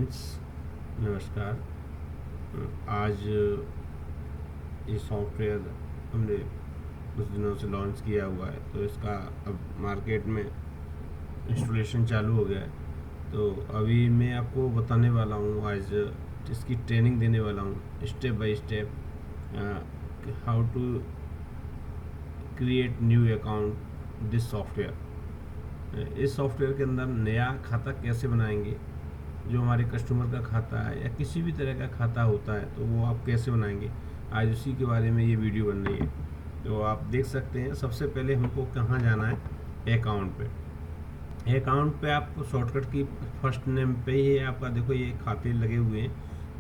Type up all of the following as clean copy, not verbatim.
Friends, नमस्कार। आज ये सॉफ्टवेयर हमने कुछ दिनों से लॉन्च किया हुआ है, तो इसका अब मार्केट में इंस्टॉलेशन चालू हो गया है। तो अभी मैं आपको बताने वाला हूँ, आज इसकी ट्रेनिंग देने वाला हूँ step by step, how to create new account this software. इस सॉफ्टवेयर के अंदर नया खाता कैसे बनाएंगे, जो हमारे कस्टमर का खाता है या किसी भी तरह का खाता होता है तो वो आप कैसे बनाएंगे, आज उसी के बारे में ये वीडियो बन रही है। तो आप देख सकते हैं, सबसे पहले हमको कहाँ जाना है, अकाउंट पे। अकाउंट पे आप शॉर्टकट की फर्स्ट नेम पे ही है आपका, देखो ये खाते लगे हुए हैं।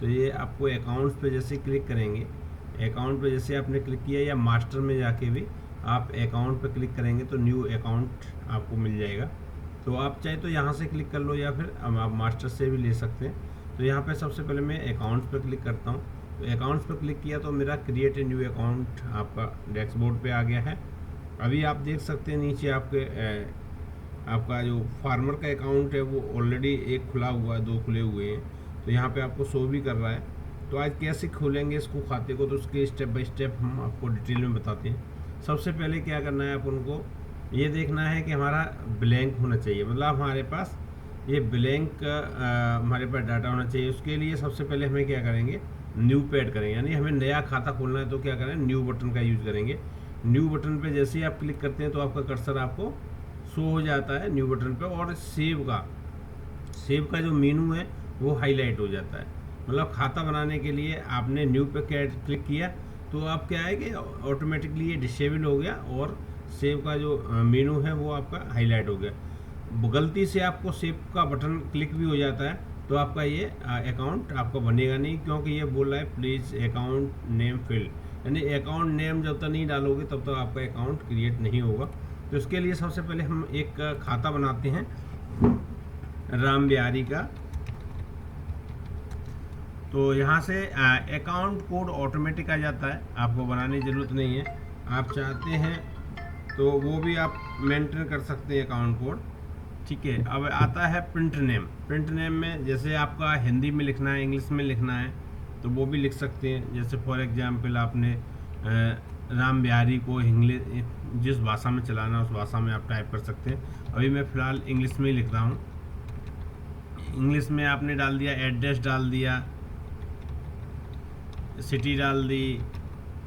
तो ये आपको अकाउंट्स पे जैसे क्लिक करेंगे, अकाउंट पे जैसे आपने क्लिक किया या मास्टर में जाके भी आप अकाउंट पे क्लिक करेंगे तो न्यू अकाउंट आपको मिल जाएगा। तो आप चाहे तो यहाँ से क्लिक कर लो या फिर आप मास्टर से भी ले सकते हैं। तो यहाँ पे सबसे पहले मैं अकाउंट्स पर क्लिक करता हूँ। तो अकाउंट्स पर क्लिक किया तो मेरा क्रिएट ए न्यू अकाउंट आपका डैशबोर्ड पे आ गया है। अभी आप देख सकते हैं नीचे आपका जो फार्मर का अकाउंट है वो ऑलरेडी एक खुला हुआ है, दो खुले हुए हैं। तो यहाँ पे आपको शो भी कर रहा है। तो आज कैसे खोलेंगे इसको खाते को, तो उसके स्टेप बाय स्टेप हम आपको डिटेल में बताते हैं। सबसे पहले क्या करना है, अपन को ये देखना है कि हमारा ब्लैंक होना चाहिए, मतलब हमारे पास ये ब्लैंक हमारे पास डाटा होना चाहिए। उसके लिए सबसे पहले हमें क्या करेंगे, न्यू पे ऐड करेंगे, यानी हमें नया खाता खोलना है तो क्या करें, न्यू बटन का यूज करेंगे। न्यू बटन पे जैसे ही आप क्लिक करते हैं तो आपका कर्सर आपको शो हो जाता है न्यू बटन पे, और सेव का जो मेनू है वो हाईलाइट हो जाता है। मतलब खाता बनाने के लिए आपने न्यू पे क्लिक किया तो आप क्या है कि ऑटोमेटिकली ये डिसेबल हो गया और सेव का जो मेनू है वो आपका हाईलाइट हो गया। गलती से आपको सेव का बटन क्लिक भी हो जाता है तो आपका ये अकाउंट आपका बनेगा नहीं, क्योंकि ये बोल रहा है प्लीज़ अकाउंट नेम फिल, यानी अकाउंट नेम जब तक नहीं डालोगे तब तक आपका अकाउंट क्रिएट नहीं होगा। तो इसके लिए सबसे पहले हम एक खाता बनाते हैं राम बिहारी का। तो यहाँ से अकाउंट कोड ऑटोमेटिक आ जाता है, आपको बनाने की ज़रूरत नहीं है। आप चाहते हैं तो वो भी आप मेंटेन कर सकते हैं अकाउंट कोड, ठीक है। अब आता है प्रिंट नेम। प्रिंट नेम में जैसे आपका हिंदी में लिखना है, इंग्लिश में लिखना है तो वो भी लिख सकते हैं। जैसे फॉर एग्जांपल आपने राम बिहारी को इंग्लिश जिस भाषा में चलाना है उस भाषा में आप टाइप कर सकते हैं। अभी मैं फ़िलहाल इंग्लिश में ही लिख रहा हूँ। इंग्लिश में आपने डाल दिया, एड्रेस डाल दिया, सिटी डाल दी,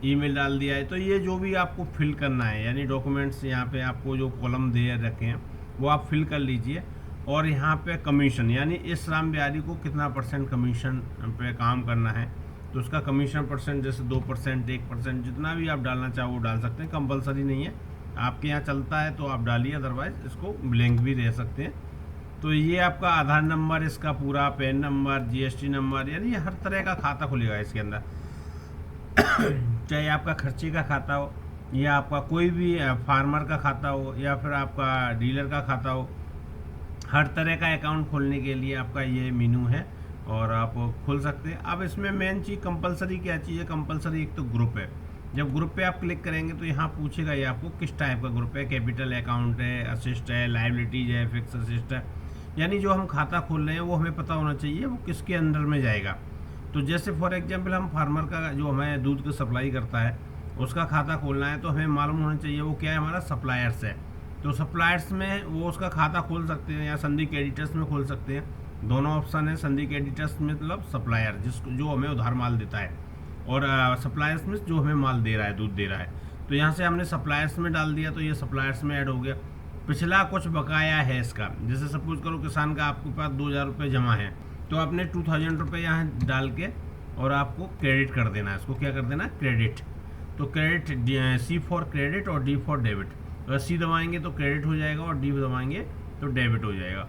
ईमेल डाल दिया है। तो ये जो भी आपको फिल करना है, यानी डॉक्यूमेंट्स यहाँ पे आपको जो कॉलम दे रखे हैं वो आप फिल कर लीजिए। और यहाँ पे कमीशन, यानी इस राम बिहारी को कितना % कमीशन पे काम करना है तो उसका कमीशन % जैसे 2%, 1%, जितना भी आप डालना चाहो वो डाल सकते हैं, कंपलसरी नहीं है। आपके यहाँ चलता है तो आप डालिए, अदरवाइज इसको ब्लैंक भी रह सकते हैं। तो ये आपका आधार नंबर, इसका पूरा पैन नंबर, GST नंबर, यानी हर तरह का खाता खुलेगा इसके अंदर। चाहे आपका खर्चे का खाता हो या आपका कोई भी फार्मर का खाता हो या फिर आपका डीलर का खाता हो, हर तरह का अकाउंट खोलने के लिए आपका ये मेनू है और आप खोल सकते हैं। अब इसमें मेन चीज़ कंपलसरी क्या चीज़ है, कंपलसरी एक तो ग्रुप है। जब ग्रुप पे आप क्लिक करेंगे तो यहाँ पूछेगा ये आपको किस टाइप का ग्रुप है, कैपिटल अकाउंट है, असिस्ट है, लाइबिलिटीज है, फिक्स असिस्ट है, यानी जो हम खाता खोल रहे हैं वो हमें पता होना चाहिए वो किसके अंडर में जाएगा। तो जैसे फॉर एग्जांपल हम फार्मर का जो हमें दूध को सप्लाई करता है उसका खाता खोलना है तो हमें मालूम होना चाहिए वो क्या है, हमारा सप्लायर्स है। तो सप्लायर्स में वो उसका खाता खोल सकते हैं या संधि क्रेडिटर्स में खोल सकते हैं, दोनों ऑप्शन है। संधि क्रेडिटर्स में मतलब सप्लायर जो हमें उधार माल देता है, और सप्लायर्स में जो हमें माल दे रहा है, दूध दे रहा है। तो यहाँ से हमने सप्लायर्स में डाल दिया तो ये सप्लायर्स में ऐड हो गया। पिछला कुछ बकाया है इसका, जैसे सपोज करो किसान का आपके पास 2000 रुपये जमा है तो आपने 2000 रुपये यहाँ डाल के और आपको क्रेडिट कर देना है। इसको क्या कर देना है, क्रेडिट। तो क्रेडिट, C फॉर क्रेडिट और D फॉर डेबिट। अगर C दबाएंगे तो क्रेडिट हो जाएगा और D दबाएंगे तो डेबिट हो जाएगा।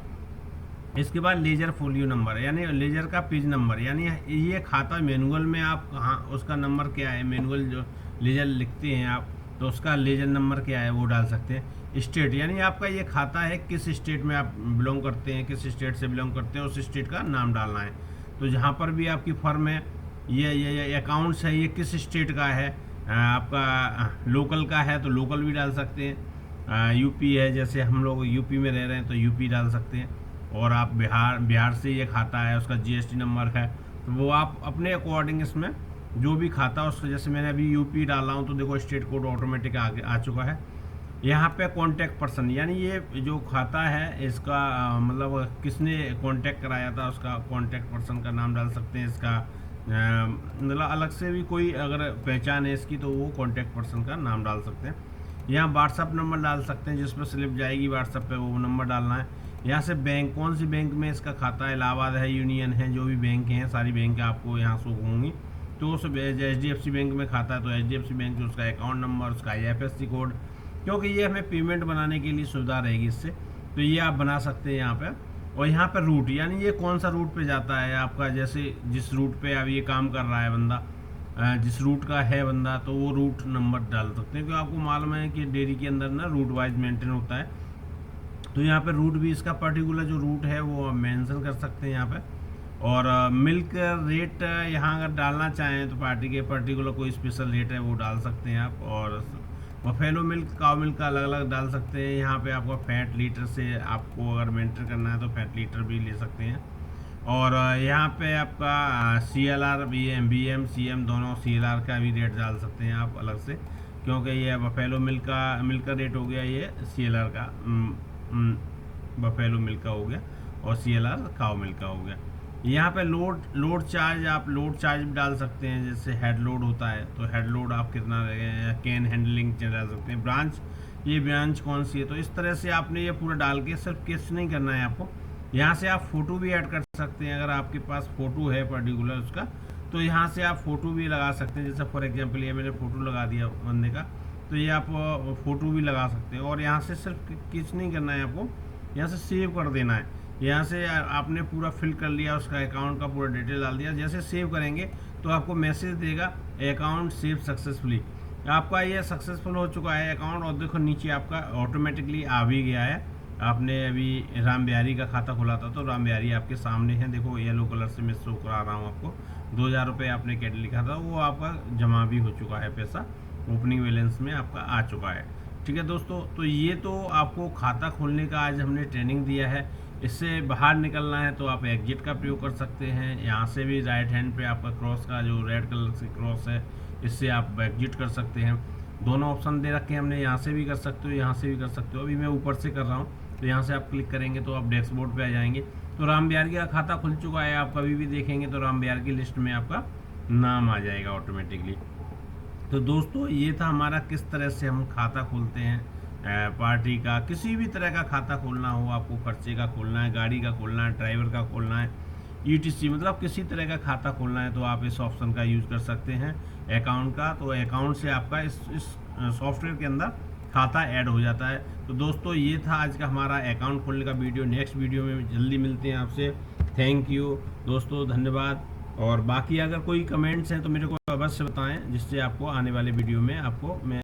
इसके बाद लेजर फोलियो नंबर, यानी लेजर का पेज नंबर, यानी ये खाता मैनुअल में आप कहाँ उसका नंबर क्या है, मैनुअल जो लेजर लिखते हैं आप तो उसका लेजर नंबर क्या है वो डाल सकते हैं। स्टेट, यानी आपका ये खाता है किस स्टेट में आप बिलोंग करते हैं, किस स्टेट से बिलोंग करते हैं, उस स्टेट का नाम डालना है। तो जहाँ पर भी आपकी फर्म है, ये अकाउंट्स है, ये किस स्टेट का है, आपका लोकल का है तो लोकल भी डाल सकते हैं। यूपी है, जैसे हम लोग यूपी में रह रहे हैं तो यूपी डाल सकते हैं। और आप बिहार से ये खाता है, उसका जीएसटी नंबर है, तो वो आप अपने अकॉर्डिंग इसमें जो भी खाता है उसका, जैसे मैंने अभी यूपी डाला हूँ तो देखो स्टेट कोड ऑटोमेटिक आगे आ चुका है। यहाँ पे कॉन्टैक्ट पर्सन, यानी ये जो खाता है इसका मतलब किसने कॉन्टैक्ट कराया था उसका कॉन्टैक्ट पर्सन का नाम डाल सकते हैं। इसका मतलब अलग से भी कोई अगर पहचान है इसकी तो वो कॉन्टैक्ट पर्सन का नाम डाल सकते हैं। यहाँ व्हाट्सअप नंबर डाल सकते हैं, जिस पर स्लिप जाएगी व्हाट्सअप पे वो नंबर डालना है। यहाँ से बैंक, कौन सी बैंक में इसका खाता है, इलाहाबाद है, यूनियन है, जो भी बैंक हैं सारी बैंक आपको यहाँ शो होंगी। तो उस HDFC बैंक में खाता है तो HDFC बैंक से उसका अकाउंट नंबर, उसका IFSC कोड, क्योंकि ये हमें पेमेंट बनाने के लिए सुविधा रहेगी इससे, तो ये आप बना सकते हैं यहाँ पे। और यहाँ पे रूट, यानी ये कौन सा रूट पे जाता है आपका, जैसे जिस रूट पे अब ये काम कर रहा है बंदा, जिस रूट का है बंदा, तो वो रूट नंबर डाल सकते हैं, क्योंकि आपको मालूम है कि डेयरी के अंदर ना रूट वाइज मेंटेन होता है। तो यहाँ पे रूट भी इसका पर्टिकुलर जो रूट है वो मेंशन कर सकते हैं यहाँ पे। और मिल्क रेट यहाँ अगर डालना चाहें तो पार्टी के पर्टिकुलर कोई स्पेशल रेट है वो डाल सकते हैं आप। और बफेलो मिल्क, काउ मिल्क का अलग अलग डाल सकते हैं। यहाँ पे आपको फैट लीटर से आपको अगर मेंटेन करना है तो फैट लीटर भी ले सकते हैं। और यहाँ पे आपका CLR, BM, CM दोनों CLR का भी रेट डाल सकते हैं आप अलग से, क्योंकि ये बफेलो मिल्क का रेट हो गया, ये CLR का बफेलो मिल्क का हो गया, और CLR काउ मिल्क का हो गया। यहाँ पे लोड चार्ज, आप लोड चार्ज भी डाल सकते हैं, जैसे हेड लोड होता है तो हेड लोड आप कितना रहेगा, कैन हैंडलिंग डाल सकते हैं, ब्रांच, ये ब्रांच कौन सी है। तो इस तरह से आपने ये पूरा डाल के, सिर्फ किस नहीं करना है आपको। यहाँ से आप फ़ोटो भी ऐड कर सकते हैं, अगर आपके पास फ़ोटो है पर्टिकुलर उसका, तो यहाँ से आप फ़ोटो भी लगा सकते हैं। जैसे फॉर एग्जांपल ये मैंने फ़ोटो लगा दिया बंदे का, तो ये आप फ़ोटो भी लगा सकते हैं। और यहाँ से सिर्फ किस नहीं करना है आपको, यहाँ से सेव कर देना है। यहाँ से आपने पूरा फिल कर लिया, उसका अकाउंट का पूरा डिटेल डाल दिया। जैसे सेव करेंगे तो आपको मैसेज देगा अकाउंट सेव सक्सेसफुली, आपका ये सक्सेसफुल हो चुका है अकाउंट। और देखो नीचे आपका ऑटोमेटिकली आ भी गया है। आपने अभी राम बिहारी का खाता खोला था तो राम बिहारी आपके सामने है, देखो येलो कलर से मैं शो करा रहा हूँ आपको। 2000 रुपये आपने कैट लिखा था, वो आपका जमा भी हो चुका है, पैसा ओपनिंग बैलेंस में आपका आ चुका है। ठीक है दोस्तों, तो ये तो आपको खाता खोलने का आज हमने ट्रेनिंग दिया है। इससे बाहर निकलना है तो आप एग्जिट का प्रयोग कर सकते हैं। यहाँ से भी राइट हैंड पे आपका क्रॉस का जो रेड कलर से क्रॉस है, इससे आप एग्जिट कर सकते हैं। दोनों ऑप्शन दे रखे हैं हमने, यहाँ से भी कर सकते हो, यहाँ से भी कर सकते हो। अभी मैं ऊपर से कर रहा हूँ, तो यहाँ से आप क्लिक करेंगे तो आप डैशबोर्ड पे आ जाएंगे। तो राम बिहारी का खाता खुल चुका है, आप कभी भी देखेंगे तो राम बिहारी की लिस्ट में आपका नाम आ जाएगा ऑटोमेटिकली। तो दोस्तों ये था हमारा किस तरह से हम खाता खोलते हैं। पार्टी का किसी भी तरह का खाता खोलना हो, आपको खर्चे का खोलना है, गाड़ी का खोलना है, ड्राइवर का खोलना है, ETC मतलब किसी तरह का खाता खोलना है, तो आप इस ऑप्शन का यूज़ कर सकते हैं अकाउंट का। तो अकाउंट से आपका इस सॉफ्टवेयर के अंदर खाता ऐड हो जाता है। तो दोस्तों ये था आज का हमारा अकाउंट खोलने का वीडियो। नेक्स्ट वीडियो में जल्दी मिलते हैं आपसे। थैंक यू दोस्तों, धन्यवाद। और बाकी अगर कोई कमेंट्स हैं तो मेरे को अवश्य बताएं, जिससे आपको आने वाले वीडियो में आपको मैं